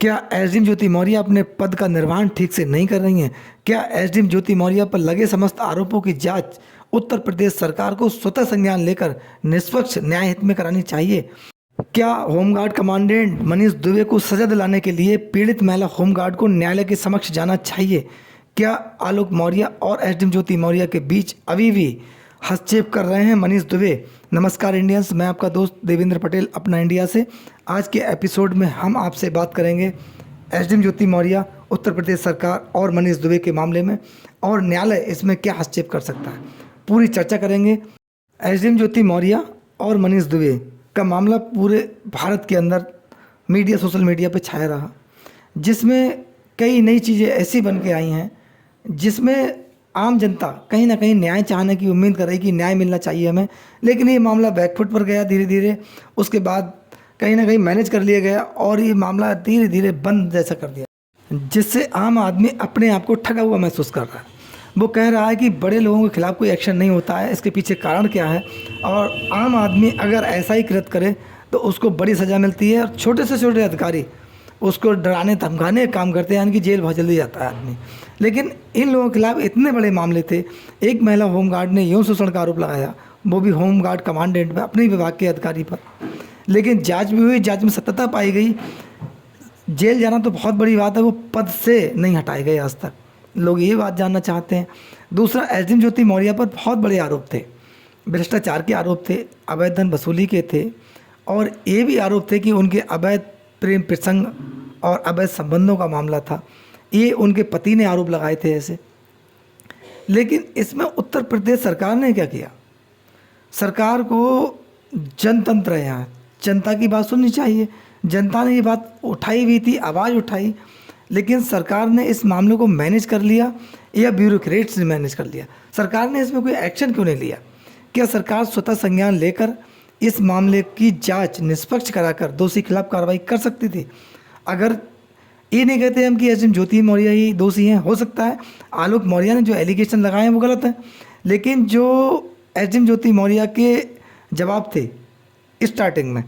क्या एसडीएम ज्योति मौर्य अपने पद का निर्वहन ठीक से नहीं कर रही हैं? क्या एसडीएम ज्योति मौर्य पर लगे समस्त आरोपों की जांच उत्तर प्रदेश सरकार को स्वतः संज्ञान लेकर निष्पक्ष न्याय हित में करानी चाहिए? क्या होमगार्ड कमांडेंट मनीष दुबे को सजा दिलाने के लिए पीड़ित महिला होमगार्ड को न्यायालय के समक्ष जाना चाहिए? क्या आलोक मौर्य और एसडीएम ज्योति मौर्य के बीच अभी भी हस्तक्षेप कर रहे हैं मनीष दुबे? नमस्कार इंडियंस, मैं आपका दोस्त देवेंद्र पटेल अपना इंडिया से। आज के एपिसोड में हम आपसे बात करेंगे एसडीएम ज्योति मौर्य, उत्तर प्रदेश सरकार और मनीष दुबे के मामले में, और न्यायालय इसमें क्या हस्तक्षेप कर सकता है, पूरी चर्चा करेंगे। एसडीएम ज्योति मौर्य और मनीष दुबे का मामला पूरे भारत के अंदर मीडिया, सोशल मीडिया पे छाया रहा, जिसमें कई नई चीज़ें ऐसी बन के आई हैं जिसमें आम जनता कहीं ना कहीं न्याय चाहने की उम्मीद कर रही कि न्याय मिलना चाहिए हमें, लेकिन ये मामला बैकफुट पर गया धीरे धीरे। उसके बाद कहीं ना कहीं मैनेज कर लिया गया और ये मामला धीरे धीरे बंद जैसा कर दिया, जिससे आम आदमी अपने आप को ठगा हुआ महसूस कर रहा है। वो कह रहा है कि बड़े लोगों के खिलाफ कोई एक्शन नहीं होता है, इसके पीछे कारण क्या है, और आम आदमी अगर ऐसा ही कृत्य करे तो उसको बड़ी सज़ा मिलती है, और छोटे से छोटे अधिकारी उसको डराने धमकाने का काम करते हैं, यानी कि जेल बहुत जल्दी जाता है आदमी। लेकिन इन लोगों के खिलाफ इतने बड़े मामले थे। एक महिला होमगार्ड ने यौन शोषण का आरोप लगाया, वो भी होमगार्ड कमांडेंट पर, अपने विभाग के अधिकारी पर, लेकिन जांच भी हुई, जांच में सत्यता पाई गई। जेल जाना तो बहुत बड़ी बात है, वो पद से नहीं हटाए गए आज तक। लोग ये बात जानना चाहते हैं। दूसरा, एसडीएम ज्योति मौर्य पर बहुत बड़े आरोप थे, भ्रष्टाचार के आरोप थे, अवैध धन वसूली के थे, और ये भी आरोप थे कि उनके अवैध प्रेम प्रसंग और अवैध संबंधों का मामला था। ये उनके पति ने आरोप लगाए थे ऐसे। लेकिन इसमें उत्तर प्रदेश सरकार ने क्या किया? सरकार को जनतंत्र है, यहाँ जनता की बात सुननी चाहिए। जनता ने ये बात उठाई भी थी, आवाज़ उठाई, लेकिन सरकार ने इस मामले को मैनेज कर लिया या ब्यूरोक्रेट्स ने मैनेज कर लिया? सरकार ने इसमें कोई एक्शन क्यों नहीं लिया? क्या सरकार स्वतः संज्ञान लेकर इस मामले की जांच निष्पक्ष कराकर दोषी के खिलाफ कार्रवाई कर सकती थी? अगर ये नहीं कहते हम कि एसडीएम ज्योति मौर्य ही दोषी हैं, हो सकता है आलोक मौर्य ने जो एलिगेशन लगाए हैं वो गलत है, लेकिन जो एसडीएम ज्योति मौर्य के जवाब थे स्टार्टिंग में,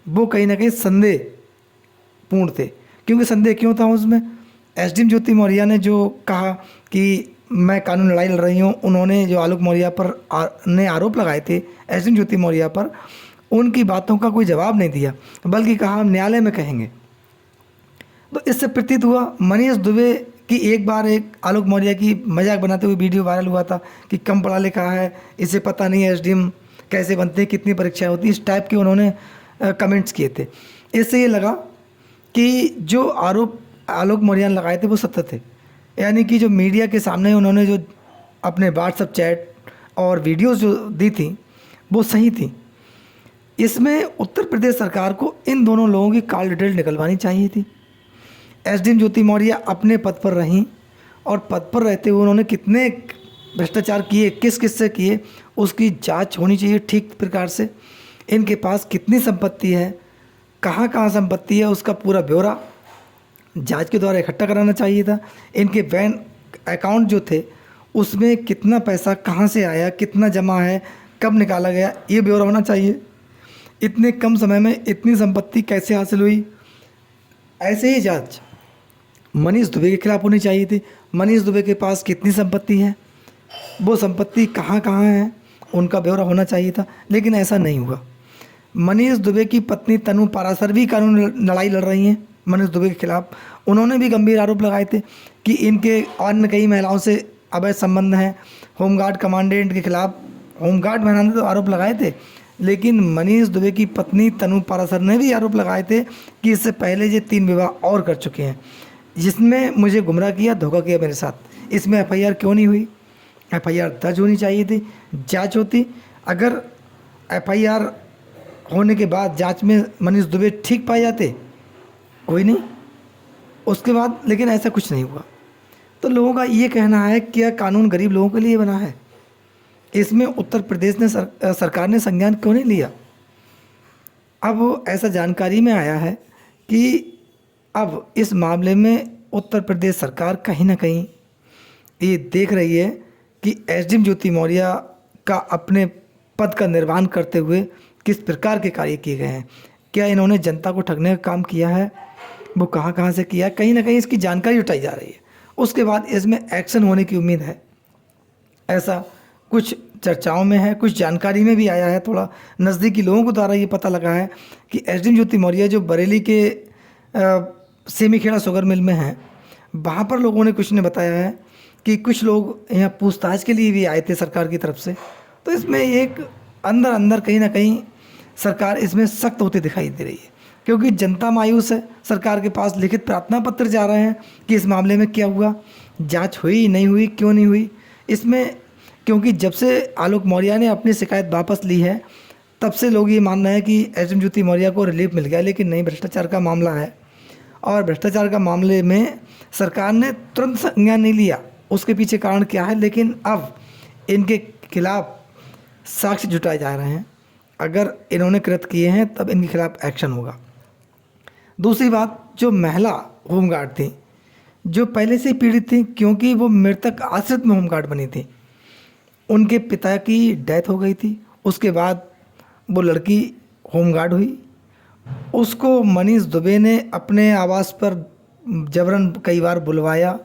वो कहीं ना कहीं संदेहपूर्ण थे। क्योंकि संदेह क्यों था उसमें? एसडीएम ज्योति मौर्य ने जो कहा कि मैं कानून लड़ाई लड़ रही हूँ, उन्होंने जो आलोक मौर्य पर ने आरोप लगाए थे एसडीएम ज्योति मौर्य पर, उनकी बातों का कोई जवाब नहीं दिया, बल्कि कहा हम न्यायालय में कहेंगे। तो इससे प्रतीत हुआ मनीष दुबे की एक बार एक आलोक मौर्य की मजाक बनाते हुए वीडियो वायरल हुआ था कि कम पढ़ा लिखा है, इसे पता नहीं है एसडीएम कैसे बनते हैं, कितनी परीक्षाएं होती, इस टाइप के उन्होंने कमेंट्स किए थे। इससे ये लगा कि जो आरोप आलोक मौर्य ने लगाए थे वो सत्य थे, यानी कि जो मीडिया के सामने उन्होंने जो अपने व्हाट्सएप चैट और वीडियोस जो दी थी वो सही थी। इसमें उत्तर प्रदेश सरकार को इन दोनों लोगों की कॉल डिटेल निकलवानी चाहिए थी। एसडीएम ज्योति मौर्य अपने पद पर रहीं, और पद पर रहते हुए उन्होंने कितने भ्रष्टाचार किए, किस किस से किए, उसकी जांच होनी चाहिए ठीक प्रकार से। इनके पास कितनी संपत्ति है, कहाँ कहाँ संपत्ति है, उसका पूरा ब्यौरा जांच के द्वारा इकट्ठा कराना चाहिए था। इनके बैंक अकाउंट जो थे उसमें कितना पैसा कहाँ से आया, कितना जमा है, कब निकाला गया, ये ब्यौरा होना चाहिए। इतने कम समय में इतनी संपत्ति कैसे हासिल हुई? ऐसे ही जांच मनीष दुबे के खिलाफ होनी चाहिए थी। मनीष दुबे के पास कितनी संपत्ति है, वो संपत्ति कहाँ कहाँ है, उनका ब्यौरा होना चाहिए था, लेकिन ऐसा नहीं हुआ। मनीष दुबे की पत्नी तनु पाराशर भी कानून लड़ाई लड़ रही हैं मनीष दुबे के खिलाफ। उन्होंने भी गंभीर आरोप लगाए थे कि इनके अन्य कई महिलाओं से अवैध संबंध हैं। होमगार्ड कमांडेंट के खिलाफ होमगार्ड महिला तो आरोप लगाए थे, लेकिन मनीष दुबे की पत्नी तनु पाराशर ने भी आरोप लगाए थे कि इससे पहले ये 3 विवाह और कर चुके हैं, जिसमें मुझे गुमराह किया, धोखा किया मेरे साथ। इसमें एफआईआर क्यों नहीं हुई? एफआईआर दर्ज होनी चाहिए थी, जांच होती। अगर एफआईआर होने के बाद जांच में मनीष दुबे ठीक पाए जाते, कोई नहीं, उसके बाद, लेकिन ऐसा कुछ नहीं हुआ। तो लोगों का ये कहना है कि यह कानून गरीब लोगों के लिए बना है, इसमें उत्तर प्रदेश ने सरकार ने संज्ञान क्यों नहीं लिया? अब ऐसा जानकारी में आया है कि अब इस मामले में उत्तर प्रदेश सरकार कहीं ना कहीं ये देख रही है कि एसडीएम ज्योति मौर्य का अपने पद का निर्वहन करते हुए किस प्रकार के कार्य किए गए हैं। क्या इन्होंने जनता को ठगने का काम किया है? वो कहाँ कहाँ से किया, कहीं ना कहीं इसकी जानकारी जुटाई जा रही है। उसके बाद इसमें एक्शन होने की उम्मीद है, ऐसा कुछ चर्चाओं में है, कुछ जानकारी में भी आया है। थोड़ा नज़दीकी लोगों को द्वारा ये पता लगा है कि एसडीएम ज्योति मौर्य जो बरेली के सेमीखेड़ा शुगर मिल में हैं, वहाँ पर लोगों ने कुछ ने बताया है कि कुछ लोग यहाँ पूछताछ के लिए भी आए थे सरकार की तरफ से। तो इसमें एक अंदर अंदर कहीं ना कहीं सरकार इसमें सख्त होती दिखाई दे रही है, क्योंकि जनता मायूस है। सरकार के पास लिखित प्रार्थना पत्र जा रहे हैं कि इस मामले में क्या हुआ, जांच हुई नहीं हुई, क्यों नहीं हुई इसमें। क्योंकि जब से आलोक मौर्य ने अपनी शिकायत वापस ली है, तब से लोग ये मान रहे हैं कि एसडीएम ज्योति मौर्य को रिलीफ मिल गया, लेकिन नहीं, भ्रष्टाचार का मामला है। और भ्रष्टाचार का मामले में सरकार ने तुरंत संज्ञान नहीं लिया, उसके पीछे कारण क्या है, लेकिन अब इनके खिलाफ साक्ष्य जुटाए जा रहे हैं। अगर इन्होंने कृत्य किए हैं तब इनके खिलाफ एक्शन होगा। दूसरी बात, जो महिला होमगार्ड थी, जो पहले से ही पीड़ित थी, क्योंकि वो मृतक आश्रित में होमगार्ड बनी थी, उनके पिता की डेथ हो गई थी। उसके बाद वो लड़की होमगार्ड हुई, उसको मनीष दुबे ने अपने आवास पर जबरन कई बार बुलवाया,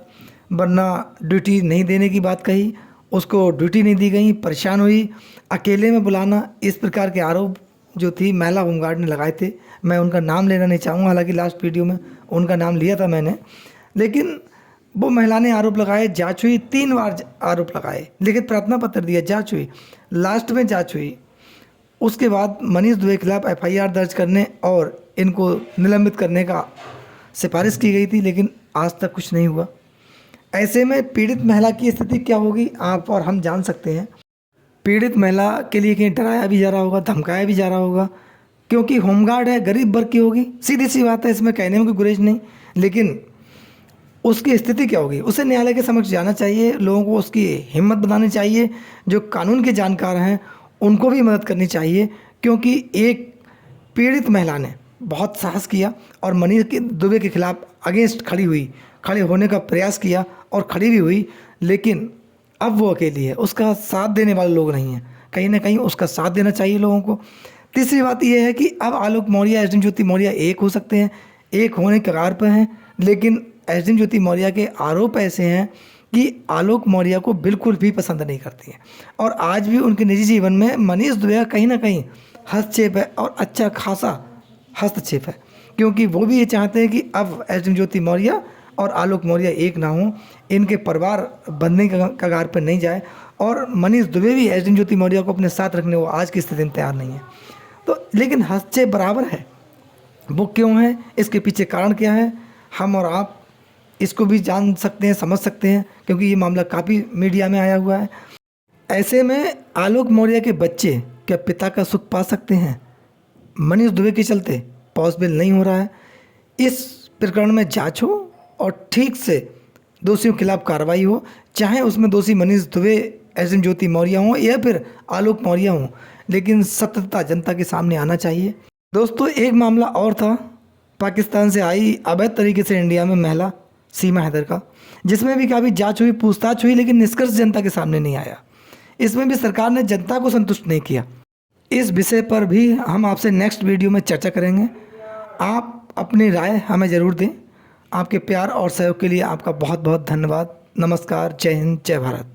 वरना ड्यूटी नहीं देने की बात कही, उसको ड्यूटी नहीं दी गई, परेशान हुई, अकेले में बुलाना, इस प्रकार के आरोप जो थी महिला होमगार्ड ने लगाए थे। मैं उनका नाम लेना नहीं चाहूँगा, हालांकि लास्ट वीडियो में उनका नाम लिया था मैंने, लेकिन वो महिला ने आरोप लगाए, जांच हुई, 3 बार आरोप लगाए, लिखित प्रार्थना पत्र दिया, जांच हुई, लास्ट में जांच हुई। उसके बाद मनीष दुबे के खिलाफ एफआईआर दर्ज करने और इनको निलंबित करने का सिफारिश की गई थी, लेकिन आज तक कुछ नहीं हुआ। ऐसे में पीड़ित महिला की स्थिति क्या होगी आप और हम जान सकते हैं। पीड़ित महिला के लिए कहीं डराया भी जा रहा होगा, धमकाया भी जा रहा होगा, क्योंकि होमगार्ड है, गरीब वर्ग की होगी, सीधी सी बात है, इसमें कहने में कोई गुरेज नहीं। लेकिन उसकी स्थिति क्या होगी, उसे न्यायालय के समक्ष जाना चाहिए, लोगों को उसकी हिम्मत बनानी चाहिए, जो कानून के जानकार हैं उनको भी मदद करनी चाहिए, क्योंकि एक पीड़ित महिला ने बहुत साहस किया और मनीष दुबे के खिलाफ अगेंस्ट खड़े होने का प्रयास किया और खड़ी भी हुई। लेकिन अब वो अकेली है, उसका साथ देने वाले लोग नहीं हैं, कहीं ना कहीं उसका साथ देना चाहिए लोगों को। तीसरी बात यह है कि अब आलोक मौर्य, एसडीएम ज्योति मौर्य एक हो सकते हैं, एक होने के कगार पर हैं, लेकिन एसडीएम ज्योति मौर्य के आरोप ऐसे हैं कि आलोक मौर्य को बिल्कुल भी पसंद नहीं करती हैं, और आज भी उनके निजी जीवन में मनीष दुबे कहीं ना कहीं हस्तक्षेप है, और अच्छा खासा हस्तक्षेप है, क्योंकि वो भी ये चाहते हैं कि अब एसडीएम ज्योति मौर्य और आलोक मौर्य एक ना हो, इनके परिवार बनने के कगार पर नहीं जाए, और मनीष दुबे भी एसडीएम ज्योति मौर्य को अपने साथ रखने वो आज की स्थिति में तैयार नहीं है। तो लेकिन हस्तक्षेप बराबर है, वो क्यों है, इसके पीछे कारण क्या है, हम और आप इसको भी जान सकते हैं, समझ सकते हैं, क्योंकि ये मामला काफ़ी मीडिया में आया हुआ है। ऐसे में आलोक मौर्य के बच्चे क्या पिता का सुख पा सकते हैं? मनीष दुबे के चलते पॉसिबल नहीं हो रहा है। इस प्रकरण में जांच हो और ठीक से दोषियों के खिलाफ कार्रवाई हो, चाहे उसमें दोषी मनीष दुबे, एसडीएम ज्योति मौर्य हों या फिर आलोक मौर्य हों, लेकिन सत्यता जनता के सामने आना चाहिए। दोस्तों, एक मामला और था, पाकिस्तान से आई अवैध तरीके से इंडिया में महिला सीमा हैदर का, जिसमें भी काफ़ी जांच हुई, पूछताछ हुई, लेकिन निष्कर्ष जनता के सामने नहीं आया। इसमें भी सरकार ने जनता को संतुष्ट नहीं किया। इस विषय पर भी हम आपसे नेक्स्ट वीडियो में चर्चा करेंगे। आप अपनी राय हमें ज़रूर दें। आपके प्यार और सहयोग के लिए आपका बहुत बहुत धन्यवाद। नमस्कार, जय हिंद, जय भारत।